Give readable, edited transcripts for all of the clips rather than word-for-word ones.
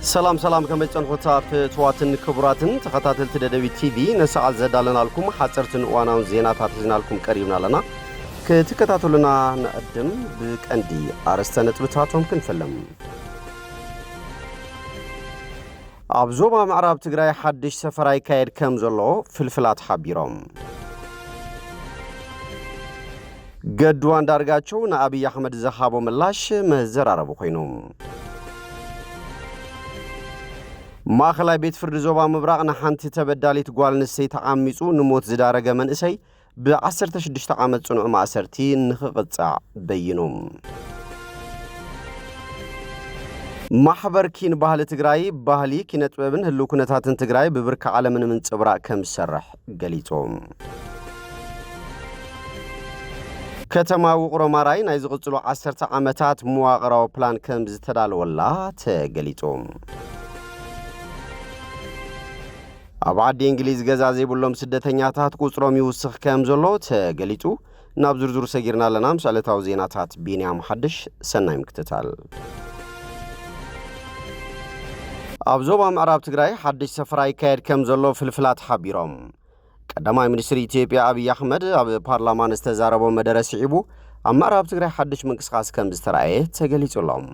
سلام كما تنحوتا في تواتن كبراتن تخطاتل تددبي تي في نسعال زدالنا لكم حصرتن وانا زيناتات زينا لكم قريبنا لنا كتكتاتلنا نقدم بكندي ارستنت بتاتهم كنفلم ابزوبا معراب تግራይ حدش سفراي كايد كم زلو فلفلات حبيروم قدوان دارغاچو نابي احمد زخابو ملاش مزراربو خوينوم ماخلاي بيت فرد زوبا مبراقنا حانتي تبداليت قوال نسي تعاميسو نموت زدارغا من اسي ب16 عامت صنع ماسرتي نخقصع بينوم محبر كين باهل تግራይ باهلي كينه طببن هلو كنتاتن تግራይ ببرك عالمن من صبرا كم سرح قليتوم كتما وقرو ماراي ناي زقصلو 10 عامتات مواقراو بلان كم زتدالولا تقليتوم አባዲ እንግሊዝ ገዛዜ ብሎም ስደተኛታት ቁጥሮም ይውስኽ ከምዘሎ ተገሊጹ ናብ ዝርዝሩ ሰጊርና ለናም ሳለታው ዜናታት ቢንያም ሐድሽ ሰናይ ምክትታል አብዞባ ምዕራብ ትግራይ ሐድሽ ሰፈራይ ካይድ ከምዘሎ ፍልፍላት ሐቢሮም ቀዳማይ ሚኒስትር ኢትዮጵያ አብይ አህመድ ኣብ ፓርላማን ዝተዛረቦ መደረ ሲዒቡ ኣብ ምዕራብ ትግራይ ሐድሽ መንቅስቃስ ከም ዝተራእየ ተገሊጹሎም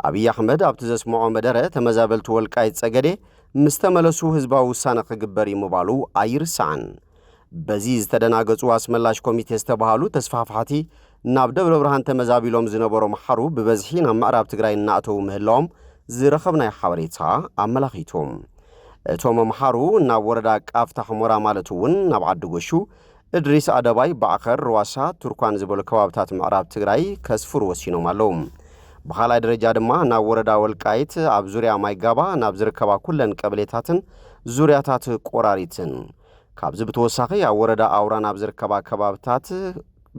አብይ አህመድ ኣብ ተዘስምዖ መደረ ተመዛበልቱ ወልቃይት ጸገዴ مستملسو ህዝባው ውሳነ ከግበሪ መባሉ አይርሳን በዚህ ተደናገጹ አስመላሽ ኮሚቴ ተስተባሃሉ ተስፋፋቲ ናብ ደብረ ብርሃን ተመዛቢሎም ዝነበሩ መሐሩ በበዝሂና ምዕራብ ትግራይ እናአተው ምህላዎም ዝረኸብናይ ሓበሬታ አመላኺቶም እቶም መሐሩ ናብ ወረዳ ቃፍታ ሕሞራ ማለቱን ናብ ዓድጎሹ እድሪስ አደባይ ባዕኸር ሩዋሳ ቱርኳን ዝበሉ ከባብታት ምዕራብ ትግራይ ከስፍሩ ወሲኖም አለው በኋላይ ደረጃ ድማ ናብ ወረዳ ወልቃይት ኣብ ዙርያ ማይጋባ ናብ ዝርከባ ኩለን ቀበሌታትን ዙርያታት ቆራሪትን ካብዝ ብተወሳኺ ኣብ ወረዳ አውራ ናብ ዝርከባ ከባብታት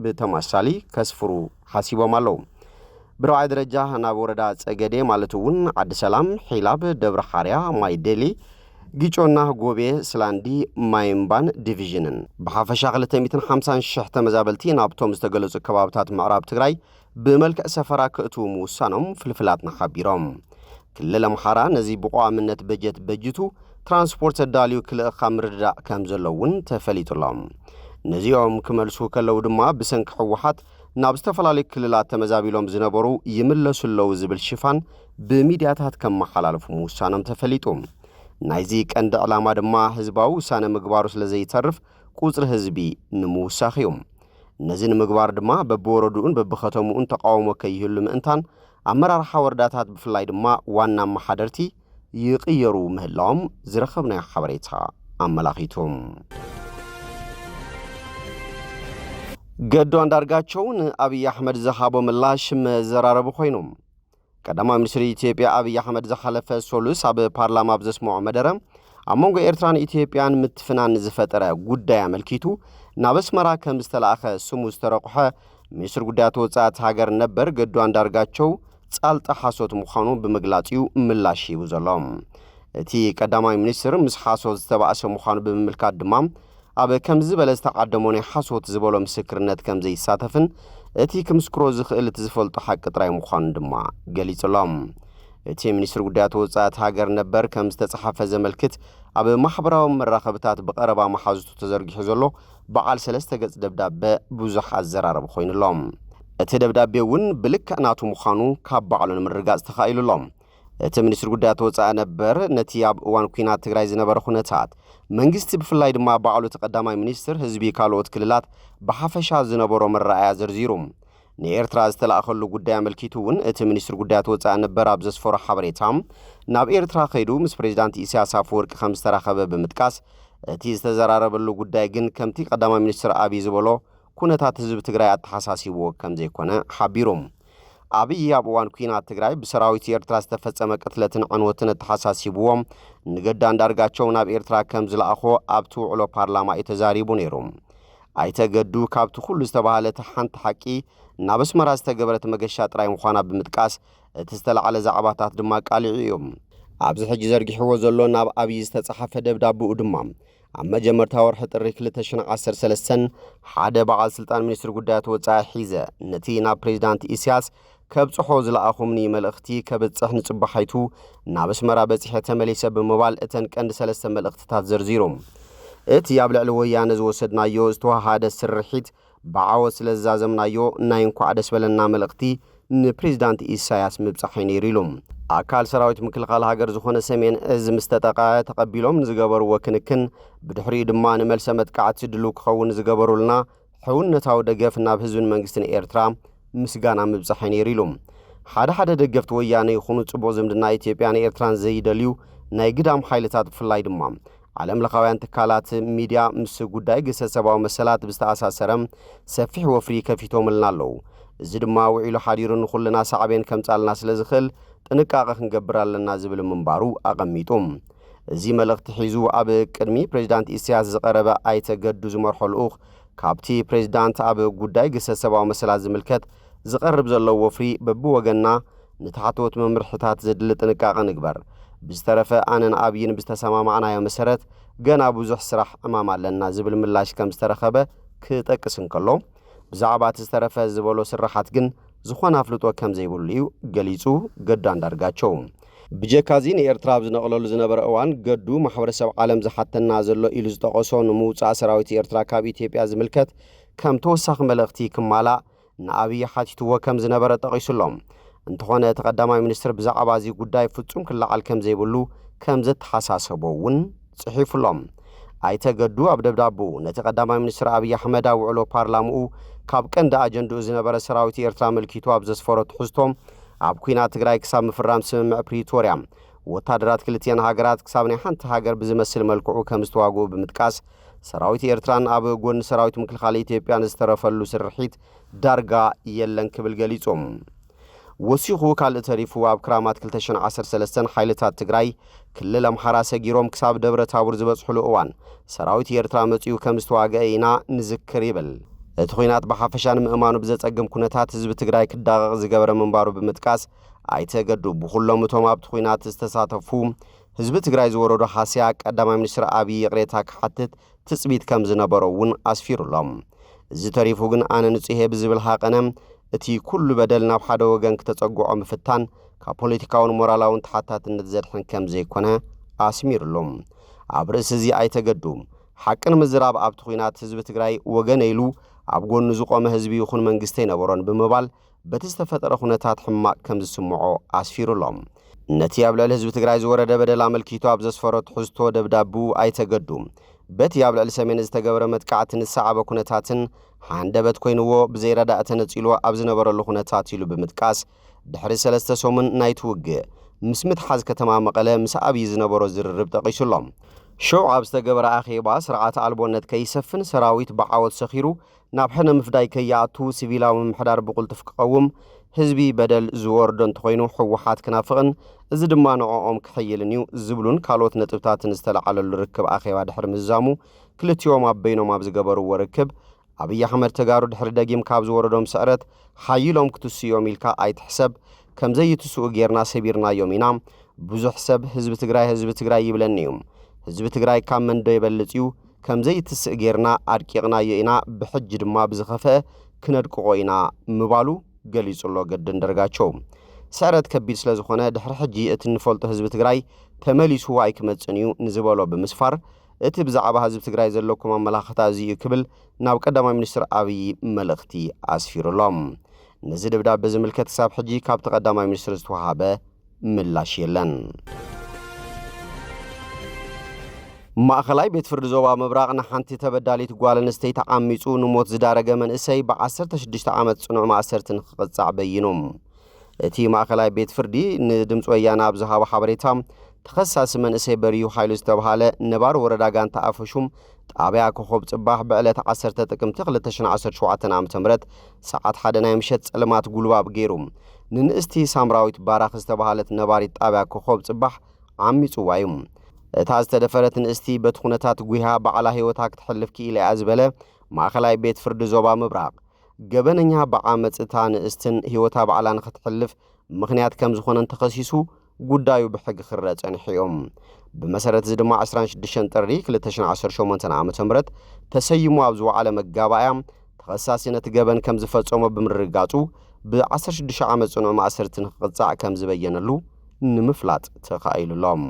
ብተማሳሊ ከስፍሩ ሓሲቦም ኣለው ብረዋይ ደረጃ ናብ ወረዳ ጸገዴ ማለቱን ዓዲ ሰላም ሒላብ ደብረ ሓርያ ማይደሊ ጊጮና ጎቤ ስላንዲ ማይምባን ዲቪዥንን በሓፈሻ 250 ሺህ ተመዛበልቲ ናብቶም ዝተገለጹ ከባብታት ምዕራብ ትግራይ بملك سفرا كأتو موسانم فلفلات نخابيرام كل محارا نزي بقوامنت بجت بجتو ترانسبورت الداليو كل خامر دا كامزلون تفليت اللام نزيهم كمالسو كاللو دما بسنك حوحات نابستفلالي كللات تمزابيلوم زنبرو يملسو اللو زبل شفان بميدياتات كم محلالف موسانم تفليتوم نايزيك اند علامة دما هزباو سانا مقباروس لزي ترف قوزر هزبي نموساخيوم نزين مقبار دما ببوردون ببختمون تقاومو كيهل مئنتان أمرار حورداتات بفلاي دما وانا محادرتي يقيرو مهلام زرخبنا حوريتها أملاقيتهم قدوان دارقاتشون أبي أحمد زخابو ملاش مزراربو خوينوم قدما مصر إثيوبيا أبي أحمد زخالف سولوس أبي بارلاما بزسمو مدرم أمونغ إيرتران إثيوبيان متفنان زفترة قدايا ملكيتو نابس مرا كم استلاخ سمو استرقحه مصر قدات وصات هاجر نبر قدوان دارغاچو صالط حاسوت مخانو بمغلاطيو ملاشي وزلام تي قداماي منستر مس حاسوت تبعس مخانو بملكات دمام اب كم زبل استقدموني حاسوت زبلو مسكرنت كم زي ساتفن تي كمسكرو زخيل تزفلط حق طراي مخان دما غليصلام تي منستر قدات وصات هاجر نبر كم استصحافه زملكت اب محبراو مراخبتات بقربا محازتو تزرغي حزلو بعال سلسته ገጽ ደብዳቤ ብዙሕ አዘራረብ ኮይኑሎም እቲ ደብዳቤውን ብልክ እናቱ ምዃኑ ካብ ባዕሉን ምርጋጽ ተኻኢሉሎም እቲ ሚኒስትር ጉዳያት ወጻኢ ነበር ነቲ ኣብ እዋን ኩናት ትግራይ ዝነበረ ኩነታት መንግስቲ ብፍላይ ድማ ባዕሉ ተቀዳማይ ሚኒስትር ህዝቢ ካልኦት ክልላት በሓፈሻ ዝነበሮ መራእያ ዘርዚሩም ንኤርትራ ዝተላእኸሉ ጉዳይ አመልኪቱውን እቲ ሚኒስትር ጉዳያት ወጻኢ ነበር ኣብ ዘስፈሮ ሓበሬታም ናብ ኤርትራ ኸይዱ ምስ ፕሬዝዳንት ኢሳያስ አፈወርቂ ከም ዝተራኸበ ብምጥቃስ እቲ ዝተዘራረበሉ ጉዳይ ግን ከምቲ ቀዳማይ ሚኒስትር አብይ ዝበሎ ኩነታት ህዝብ ትግራይ አተሓሳሲብዎ ከም ዘይኮነ ሓቢሮም አብይ ኣብ እዋን ኩናት ትግራይ ብሰራዊት ኤርትራ ዝተፈጸመ ቅትለትን ዕንወትን አተሓሳሲብዎም ንገዳን ዳርጋቸው ናብ ኤርትራ ከም ዝለኣኾ ኣብቲ ውዕሎ ፓርላማ የተዛሪቡ ነይሮም ኣይተገዱ ካብቲ ኩሉ ዝተባሃለ ሓንቲ ሓቂ ናብ ኣስመራ ዝተገበረት መገሻ ጥራይ ምዃና ብምጥቃስ እቲ ዝተለዓለ ዛዕባታት ድማ ቃሊዑ እዮም ኣብዚ ሕጂ ዘርጊሕዎ ዘሎ ናብ አብይ ዝተጻሕፈ ደብዳቤኡ ድማ ኣብ መጀመርታ ወርሒ ጥሪ 2013 ሓደ በዓል ስልጣን ሚኒስትር ጉዳያት ወጻኢ ሒዘ ነቲ ናብ ፕሬዝዳንት ኢሳያስ ከብጽሖ ዝለኣኹምኒ መልእኽቲ ከብጽሕ ንጽባሓይቱ ናብ ኣስመራ በጺሐ ተመሊሰ ብምባል እተን ቀንዲ ሰለስተ መልእኽትታት ዘርዚሮም እቲ ኣብ ልዕሊ ወያነ ዝወሰድናዮ ዝተዋሃደ ስርሒት ብዓወት ስለ ዝዛዘምናዮ ናይ እንኳዕ ደስ በለና መልእኽቲ ንፕሬዝዳንት ኢሳያስ ምብጻሕ ነይሩ ኢሎም ኣካል ሰራዊት ምክልኻል ሃገር ዝኾነ ሰሜን እዝ ምስ ተጠቃዐ ተቐቢሎም ንዝገበርዎ ክንክን ብድሕሪኡ ድማ ንመልሰ መጥቃዕቲ ድሉው ክኸውን ዝገበሩልና ሕውነታዊ ደገፍ ናብ ህዝብን መንግስትን ኤርትራ ምስጋና ምብጻሕ ነይሩ ኢሎም ሓደ ደገፍቲ ወያነ ይኹኑ ጽቡቕ ዝምድና ኢትዮጵያን ኤርትራን ዘይደልዩ ናይ ግዳም ሓይልታት ብፍላይ ድማ ዓለም ለኻውያን ትካላት ሚድያ ምስ ጉዳይ ግሰሰባዊ መሰላት ብዝተኣሳሰረም ሰፊሕ ወፍሪ ከፊቶምልና ኣለዉ እዚ ድማ ውዒሉ ሓዲሩ ንኹልና ሳዕቤን ከምጻልና ስለ ዝኽእል ጥንቃቐ ክንገብር ኣለና ዝብል ምንባሩ ኣቐሚጦም እዚ መልእኽቲ ሒዙ ኣብ ቅድሚ ፕሬዝዳንት ኢሳያስ ዝቐረበ ኣይተገዱ ዝመርሖ ልኡኽ ካብቲ ፕሬዝዳንት ኣብ ጉዳይ ግሰሰባዊ መሰላት ዝምልከት ዝቐርብ ዘሎ ወፍሪ በብወገንና ንታሕተዎት መምርሕታት ዘድሊ ጥንቃቐ ንግበር ብዝተረፈ ኣነን ኣብይን ብዝተሰማማዕናዮ መሰረት ገና ብዙሕ ስራሕ ዕማም ኣለና ዝብል ምላሽ ከም ዝተረኸበ ክጠቅስ እንከሎ ብዛዕባ እቲ ዝተረፈ ዝበሎ ስራሓት ግን ዝኾነ ኣፍልጦ ከም ዘይብሉ እዩ ገሊጹ ገዱ አንዳርጋቸው ብጀካዚ ንኤርትራ ዝነቕለሉ ዝነበረ እዋን ገዱ ማሕበረሰብ ዓለም ዝሓተና ዘሎ ኢሉ ዝጠቐሶ ንምውፃእ ሰራዊት ኤርትራ ካብ ኢትዮጵያ ዝምልከት ከም ተወሳኺ መልእኽቲ ክማላእ ንኣብይ ሓቲትዎ ከም ዝነበረ ጠቒሱሎም እንተኾነ ተቐዳማይ ሚኒስትር ብዛዕባ እዚ ጉዳይ ፍጹም ክለዓል ከም ዘይብሉ ከም ዘተሓሳሰቦ እውን ጽሒፉሎም ኣይተገዱ ኣብ ደብዳቡ ነቲ ቀዳማይ ሚኒስትር ኣብይ ኣሕመድ ኣብ ውዕሎ ፓርላምኡ ካብ ቀንዲ ኣጀንድኡ ዝነበረ ሰራዊት ኤርትራ መልኪቱ ኣብ ዘስፈሮ ትሕዝቶም ኣብ ኩናት ትግራይ ክሳብ ምፍራም ስምምዕ ፕሪቶርያ ወታደራት ክልቲአን ሃገራት ክሳብ ናይ ሓንቲ ሃገር ብዝመስል መልክዑ ከም ዝተዋግኡ ብምጥቃስ ሰራዊት ኤርትራን ኣብ ጎኒ ሰራዊት ምክልኻል ኢትዮጵያን ዝተረፈሉ ስርሒት ዳርጋ የለን ክብል ገሊጾም ወሲኹ ካልእ ተሪፉ ኣብ ክራማት 2013 ሓይልታት ትግራይ ክልል ኣምሓራ ሰጊሮም ክሳብ ደብረ ታቦር ዝበጽሕሉ እዋን ሰራዊት ኤርትራ መጺኡ ከም ዝተዋግአ ኢና ንዝክር ይብል እቲ ኩናት ብሓፈሻ ንምእማኑ ብዘጸግም ኩነታት ህዝቢ ትግራይ ክዳቐቕ ዝገበረ ምንባሩ ብምጥቃስ ኣይተገዱ ብኹሎም እቶም ኣብቲ ኩናት ዝተሳተፉ ህዝቢ ትግራይ ዝወረዶ ሓስያ ቀዳማይ ሚኒስትር ኣብይ ቅሬታ ክሓትት ትጽቢት ከም ዝነበሮ እውን ኣስፊሩሎም እዚ ተሪፉ ግን ኣነ ንጹሄ ብዝብል ሃቐነ እቲ ኩሉ በደል ናብ ሓደ ወገን ክተጸጉዖ ምፍታን ካብ ፖለቲካውን ሞራላውን ተሓታትነት ዘድሕን ከም ዘይኮነ ኣስሚሩሎም ኣብ ርእሲ እዚ ኣይተገዱ ሓቅን ምዝራብ ኣብቲ ኩናት ህዝቢ ትግራይ ወገን ኢሉ ኣብ ጎኑ ዝቆመ ህዝቢ ይኹን መንግስቲ ይነበሮን ብምባል በቲ ዝተፈጠረ ኩነታት ሕማቅ ከም ዝስምዖ ኣስፊሩሎም ነቲ ኣብ ልዕሊ ህዝቢ ትግራይ ዝወረደ በደል ኣመልኪቱ ኣብ ዘስፈሮ ትሕዝቶ ደብዳቡ ኣይተገዱ በቲ ኣብ ልዕሊ ሰሜን ዝተገበረ መጥቃዕቲ ንሰዓበ ኩነታትን ሓንደበት ኮይንዎ ብዘይረዳእ ተነጺሉ ኣብ ዝነበረሉ ኩነታት ኢሉ ብምጥቃስ ድሕሪ 3 ሰሙን ናይቲ ውግእ ምስ ምትሓዝ ከተማ መቐለ ምስ ኣብይ ዝነበሮ ዝርርብ ጠቒሱሎም ሸው ኣብ ዝተገበረ ኣኼባ ስርዓት ኣልቦነት ከይሰፍን ሰራዊት ብዓወት ሰኺሩ ናብ ሕነ ምፍዳይ ከይኣቱ ሲቪላዊ ምምሕዳር ብቁልጥፍ ክቐውም ህዝቢ በደል ዝወርዶ እንተኾይኑ ሕወሓት ክናፍቕን እዚ ድማ ንዕኦም ክሕይልን እዩ ዝብሉን ካልኦት ነጥብታትን ዝተለዓለሉ ርክብ ኣኼባ ድሕሪ ምዛሙ ክልቲኦም ኣብ በይኖም ኣብ ዝገበርዎ ርክብ ኣብይ ኣሕመድ ተጋሩ ድሕሪ ደጊም ካብ ዝወረዶም ስዕረት ሓይሎም ክትስዮም ኢልካ ኣይትሕሰብ ከም ዘይትስኡ ጌርና ሰቢርናዮም ኢና ብዙሕ ሰብ ህዝቢ ትግራይ ይብለኒ እዩ ህዝቢ ትግራይ ካብ መንዶ ይበልጽ እዩ ከም ዘይትስእ ጌርና ኣድቂቕናዮ ኢና ብሕጂ ድማ ብዝኸፍአ ክነድቅቆ ኢና ምባሉ ገሊጹሎ ገዱ አንዳርጋቸው ስዕረት ከቢድ ስለ ዝኾነ ድሕሪ ሕጂ እቲ ንፈልጦ ህዝቢ ትግራይ ተመሊሱ ኣይክመጽን እዩ ንዝበሎ ብምስፋር እቲ ብዛዕባ ህዝቢ ትግራይ ዘለኩም ኣመላኽታ እዚ ክብል ናብ ቀዳማይ ሚኒስትር ኣብይ መልእኽቲ ኣስፊሩሎም ነዚ ደብዳቤ ዝምልከት ክሳብ ሕጂ ካብ ቀዳማይ ሚኒስትር ዝተዋሃበ ምላሽ የለን ማእኸላይ ቤት ፍርዲ ዞባ ምብራቕ ንሓንቲ ተበዳሊት ጓል ኣንስተይቲ ዓሚጹ ንሞት ዝዳረገ መንእሰይ ብ16 ዓመት ጽኑዕ ማእሰርትን ክቕጻዕ በይኖም እቲ ማእኸላይ ቤት ፍርዲ ንድምፂ ወያነ ኣብ ዝሃቦ ሓበሬታ ተኸሳሲ መንእሰይ በርዩ ሓይሉ ዝተባሃለ ነባር ወረዳ ጋንታ ኣፈሹም ጣብያ ኮኸብ ጽባሕ ብዕለት 10 ጥቅምቲ 2017 ዓ.ም ሰዓት 1 ናይ ምሸት ጸልማት ጉልባብ ገይሩ ንንእስቲ ሳምራዊት ባራኽ ዝተባሃለት ነባሪት ጣብያ ኮኸብ ጽባሕ ዓሚጹዋ እዩ እታ ዝተደፈረት ንእስቲ በቲ ኩነታት ጉያ ባዕላ ህይወታ ክትሕልፍ ክኢላ ዝበለ ማእኸላይ ቤት ፍርዲ ዞባ ምብራቕ ገበነኛ ብዓመፅታ ንእስትን ህይወታ ባዕላ ንኽትሕልፍ ምኽንያት ከም ዝኾነን ተኸሲሱ ጉዳዩ ብሕጊ ክረአ ጸኒሑ ብመሰረት እዚ ድማ 26 ጥሪ 2018 ዓ.ም ተሰይሙ ኣብ ዝወዓለ መጋባእያ ተኸሳሲ ነቲ ገበን ከም ዝፈጸሞ ብምርጋጹ ب16 ዓመት ጽኑዕ ማእሰርቲ ንኽቕጻዕ ከም ዝበየነሉ ንምፍላጥ ተኻኢሉሎም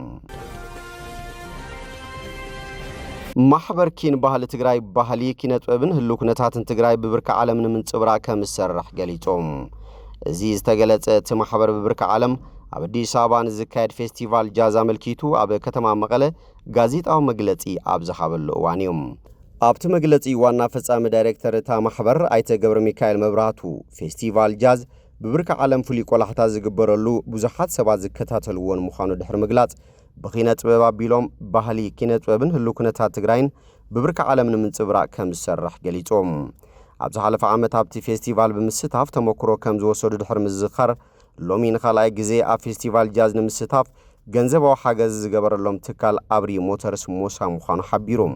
ማሕበር ኪን ባህሊ ትግራይ ባህሊ ኪነጥበብን ህሉ ኩነታትን ትግራይ ብብርካ ዓለም ንምንጽብራቅ ከም ዝሰርሕ ገሊጾም እዚ ዝተገለጸ እቲ ማሕበር ብብርካ ዓለም ኣብ አዲስ አበባ ንዝካየድ ፌስቲቫል ጃዝ አመልኪቱ ኣብ ከተማ መቐለ ጋዜጣዊ መግለጺ ኣብ ዝሃበሉ እዋን እዮም ኣብቲ መግለጺ ዋና ፈጻሚ ዳይሬክተር እታ ማሕበር ኣይተ ገብረ ሚካኤል መብራህቱ ፌስቲቫል ጃዝ ብብርካ ዓለም ፍሉይ ቆላሕታ ዝግበረሉ ብዙሓት ሰባት ዝከታተልዎን ምዃኑ ድሕሪ ምግላጽ በኺነ ጥበብ ኣቢሎም ባህሊ ኪነ ጥበብን ህሉ ኩነታት ትግራይን ብብርካ ዓለም ንምንጽብራቅ ከም ዝሰርሕ ገሊጾም ኣብ ዝሓለፈ ዓመት ኣብቲ ፌስቲቫል ብምስታፍ ተመክሮ ከም ዝወሰዱ ድሕሪ ምዝኻር ሎሚ ንኻልኣይ ግዜ ኣብ ፌስቲቫል ጃዝ ንምስታፍ ገንዘባዊ ሓገዝ ዝገበረሎም ትካል ኣብሪ ሞተርስ ሞሳ ምዃኑ ሓቢሮም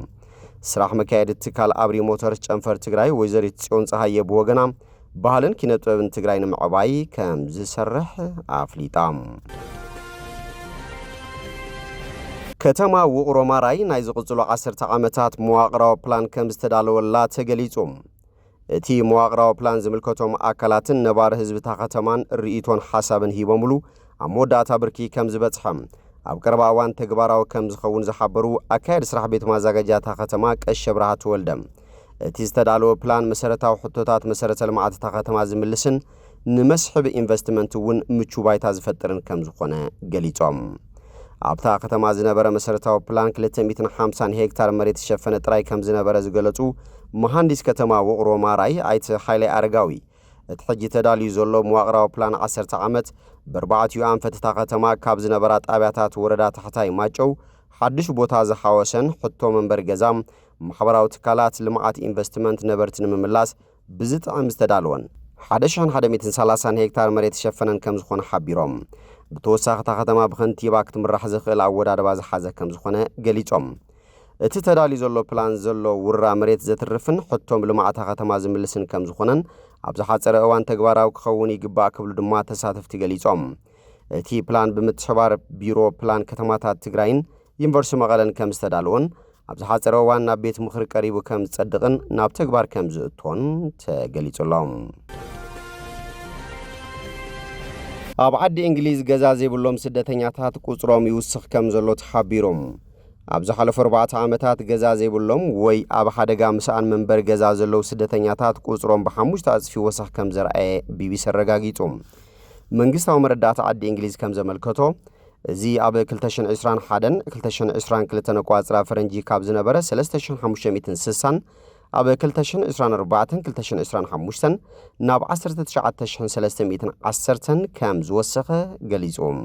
ስራሕ መካየዲ ትካል ኣብሪ ሞተርስ ጨንፈር ትግራይ ወይዘሪት ጽዮን ፀሃየ ብወገና ባህልን ኪነ ጥበብን ትግራይ ንምዕባይ ከም ዝሰርሕ ኣፍሊጣ ከተማ ውቕሮ ማራይ ናይ ዝቕጽሉ 10 ዓመታት መዋቕራዊ ፕላን ከም ዝተዳለወላ ተገሊጾም እቲ መዋቕራዊ ፕላን ዝምልከቶም ኣካላትን ነባር ህዝብታ ከተማን ርእይቶን ሓሳብን ሂቦምሉ ኣብ መወዳእታ ብርኪ ከም ዝበጽሐም ኣብ ቀረባ እዋን ተግባራዊ ከም ዝኸውን ዝሓበሩ ኣካየዲ ስራሕ ቤት ማዘጋጃታ ከተማ ቀሸ ብርሃቱ ወልደም እቲ ዝተዳለወ ፕላን መሰረታዊ ሕቶታት መሰረተ ልምዓት ከተማ ዝምልስን ንመስሕብ ኢንቨስትመንት እውን ምቹ ባይታ ዝፈጥርን ከም ዝኾነ ገሊጾም ኣብታ ከተማ ዝነበረ መሰረታዊ ፕላን 250 ሄክታር መሬት ዝሸፈነ ጥራይ ከም ዝነበረ ዝገለጹ መሃንዲስ ከተማ ውቕሮ ማራይ ኣይተ ሓይለ ኣረጋዊ እቲ ሕጂ ተዳልዩ ዘሎ መዋቕራዊ ፕላን 10 ዓመት በርባዕትዩ ኣንፈትታ ከተማ ካብ ዝነበራ ጣብያታት ወረዳ ታሕታይ ማጨው ሓድሽ ቦታ ዝሓወሰን ሕቶ መንበር ገዛ ማሕበራዊ ትካላት ልምዓት ኢንቨስትመንት ነበርቲ ንምምላስ ብዝጥዕም ዝተዳልወን 1130 ሄክታር መሬት ዝሸፈነን ከም ዝኾነ ሓቢሮም ብተወሳኺ ከተማ ብከንቲባ ክትምራሕ ዝኽእል ኣወዳድባ ዝሓዘ ከም ዝኾነ ገሊጾም እቲ ተዳልዩ ዘሎ ፕላን ዘሎ ውራ መሬት ዘትርፍን ሕቶም ልምዓት ከተማ ዝምልስን ከም ዝኾነን ኣብ ዝሓፀረ እዋን ተግባራዊ ክኸውን ይግባእ ክብሉ ድማ ተሳተፍቲ ገሊጾም እቲ ፕላን ብምትሕባር ቢሮ ፕላን ከተማታት ትግራይን ዩኒቨርሲቲ መቐለን ከም ዝተዳልወን ኣብ ዝሓፀረ እዋን ናብ ቤት ምኽሪ ቀሪቡ ከም ዝጸድቕን ናብ ተግባር ከም ዝእቶን ተገሊጹሎም ኣብ ዓዲ እንግሊዝ ገዛ ዘይብሎም ስደተኛታት ቁጽሮም ይውስኽ ከም ዘሎ ተሓቢሮም ኣብ ዝሓለፈ 4 ዓመታት ገዛ ዘይብሎም ወይ ኣብ ሓደጋ ምስኣን መንበር ገዛ ዘለው ስደተኛታት ቁጽሮም ብ5 እጥፊ ወሰኽ ከም ዘርአየ ቢቢሲ ረጋጊጹ መንግስታዊ መረዳእታ ዓዲ እንግሊዝ ከም ዘመልከቶ እዚ ኣብ 2021 2022 ነቋጽራ ፈረንጂ ካብ ዝነበረ 3560 ኣብ 2024 2025 ናብ 19310 ከም ዝወሰኸ ገሊጾም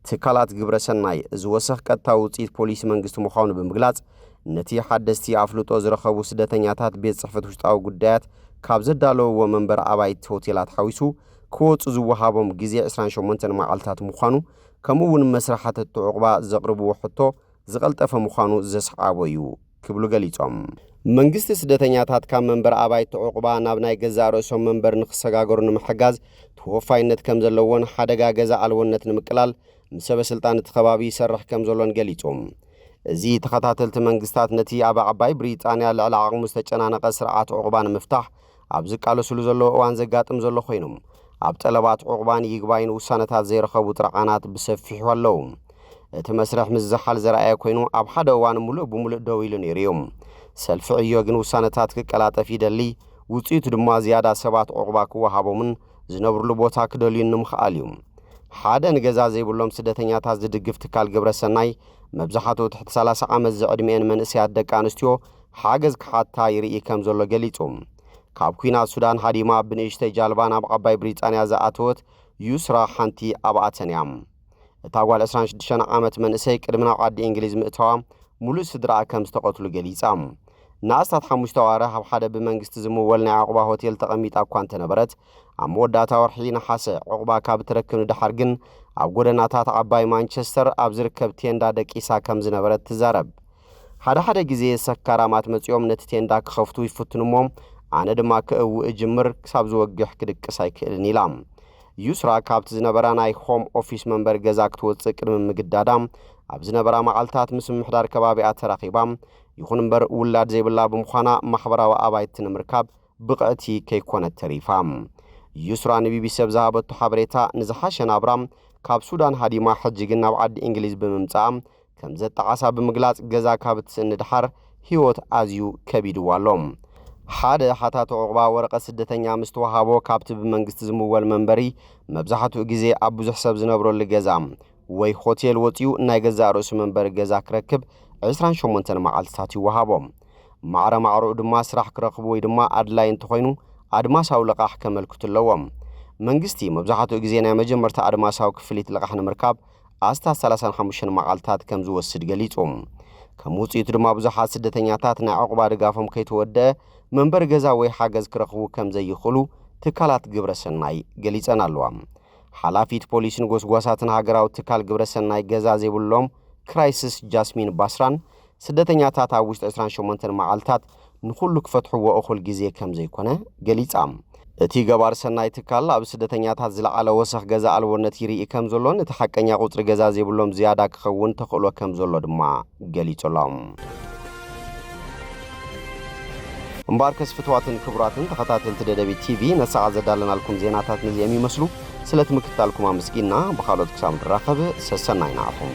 ትካላት ግብረ ሰናይ ዝወሰኽ ቀጥታዊ ውጽኢት ፖሊስ መንግስቲ ምዃኑ ብምግላጽ ነቲ ሓደስቲ ኣፍልጦ ዝረኸቡ ስደተኛታት ቤት ጽሕፈት ውሽጣዊ ጉዳያት ካብ ዘዳለውዎ መንበር ኣባይቲ ሆቴላት ሓዊሱ ክወፁ ዝወሃቦም ግዜ 28 መዓልታት ምዃኑ ከምኡውን መስራሓት ዕቁባ ዘቕርብዎ ሕቶ ዝቐልጠፈ ምዃኑ ዘስዓቦ እዩ ክብሉ ገሊጾም መንግስቲ ስደተኛታት ካብ መንበር ኣባይቲ ዕቁባ ናብ ናይ ገዛ ርእሶም መንበር ንኽሰጋገሩ ንምሕጋዝ ተወፋይነት ከም ዘለዎን ሓደጋ ገዛ ኣልወነት ንምቅላል ምሰበ ስልጣን ተኸባቢ ይሰርሕ ከም ዘሎን ገሊጾም እዚ ተኸታተልቲ መንግስታት ነቲ ኣብ ዓባይ ብሪጣንያ ልዕሊ ዓቕሙ ዝተጨናነቐ ስርዓት ዕቁባ ንምፍታሕ ኣብ ዝቃለስሉ ዘሎ እዋን ዘጋጥም ዘሎ ኮይኖም ኣብ ጠለባት ዕቁባን ይግባይን ውሳነታት ዘይረኸቡ ጥርዓናት ብሰፊሑ ኣለዉ እቲ መስርሕ ምዝሓል ዘርኣየ ኮይኑ ኣብ ሓደ እዋን ሙሉእ ብምሉእ ደው ኢሉ ነይሩ እዮም ሰልፊ ዕዮ ግን ውሳነታት ክቀላጠፍ ይደሊ ውጽኢቱ ድማ ዝያዳ ሰባት ዕቁባ ክወሃቦምን ዝነብሩሉ ቦታ ክደልዩን ንምኽኣል እዩ ሓደ ንገዛ ዘይብሎም ስደተኛታት ዝድግፍ ትካል ግብረ ሰናይ መብዛሕትኡ ትሕቲ 30 ዓመት ዝዕድሚአን መንእሰያት ደቂ ኣንስትዮ ሓገዝ ክሓታ ይርኢ ከም ዘሎ ገሊጹ ካብ ኩናት ሱዳን ሃዲማ ብንእሽተይ ጃልባ ናብ ዓባይ ብሪጣንያ ዝኣተወት ዩስራ ሓንቲ ኣብኣተን እያ እታ ጓል 26 ዓመት መንእሰይ ቅድሚ ናብ ዓዲ እንግሊዝ ምእተዋ ሙሉእ ስድራ ከም ዝተቐትሉ ገሊጻ ንኣስታት 5 ዋርሕ ኣብ ሓደ ብመንግስቲ ዝምወል ናይ ዕቁባ ሆቴል ተቐሚጣ እኳ እንተነበረት ኣብ መወዳእታ ወርሒ ነሓሰ ዕቁባ ካብ ትረክብ ንድሓር ግን ኣብ ጎደናታት ዓባይ ማንቸስተር ኣብ ዝርከብ ቴንዳ ደቂሳ ከም ዝነበረት ትዛረብ ሓደ ግዜ ሰካራማት መጽኦም ነቲ ቴንዳ ክኸፍቱ ይፍትኑሞም ኣነ ድማ ክእውእ ጅምር ክሳብ ዝወግሕ ክድቅስ ኣይክእልን ኢላ ዩስራ ካብቲ ዝነበራ ናይ ሆም ኦፊስ መንበር ገዛ ክትወፅእ ቅድሚ ምግዳዳ ኣብ ዝነበራ መዓልታት ምስ ምሕዳር ከባቢኣ ተራኺባ ይኹን እምበር ውላድ ዘይብላ ብምዃና ማሕበራዊ ኣባይቲ ንምርካብ ብቕዕቲ ከይኮነት ተሪፋ يسرى نبي سبزهابت حبريتا نزحاش نابرام كاب سودان هاديما حجيقنا وعد إنجليز بممتام كم زدت عصا بمقلاص جزا كابت سندحر هيوت أزيو كبيدو والوم حاد حتات عقبا ورقة سدتنيا مستوهابو كابت بمنجست زموال منبري مبزحتو جزي أبو حساب زنبرو لجزام وي خوتيل وطيو نايجزا رؤس منبر جزا كركب 28 معالساتي وهابوم معرا معرو دما سراح كرقبو يدما أدلاين تخوينو أدماساو لقاح كمل كتلوام منجستي مبزحتو جزينا مجمرتا أدماساو كفليت لقاحنا مركاب أستا 35 معالتات كمزو والسدقليتهم كموصي تدما بزحات سدتنياتات نا عقبا دغافم كيتوده منبر جزا وي حاجز كرخو كم زي يخلو تكالات جبرسناي غليصن አለዋም حلافيت ፖሊስ ንጎስ ጓሳትን ሀገራው ትካል ግብረሰናይ ገዛ ዘይብሎም ክራይሲስ ጃስሚን ባስራን ስደተኛታት አውሽጥ 28 መዓልታት ንኹሉ ክፈትሕዎ እኹል ጊዜ ከም ዘይኮነ ገሊጻም እቲ ገባር ሰናይ ትካል ኣብ ስደተኛታት ዝለዓለ ወሰኽ ገዛ አልወነት ይርኢ ከም ዘሎን እቲ ሐቀኛ ቁጥሪ ገዛ ዘይብሎም ዝያዳ ክኸውን ተኽእሎ ከም ዘሎ ድማ ገሊጾሎም مباركس فتواتن كبراتن تخطاتل تدبي تي في نسعى زدالنا لكم زيناتات نزيمي مسلو سلت مكتالكم مسكينا بخالوت كسام الراقب سسناينا عفهم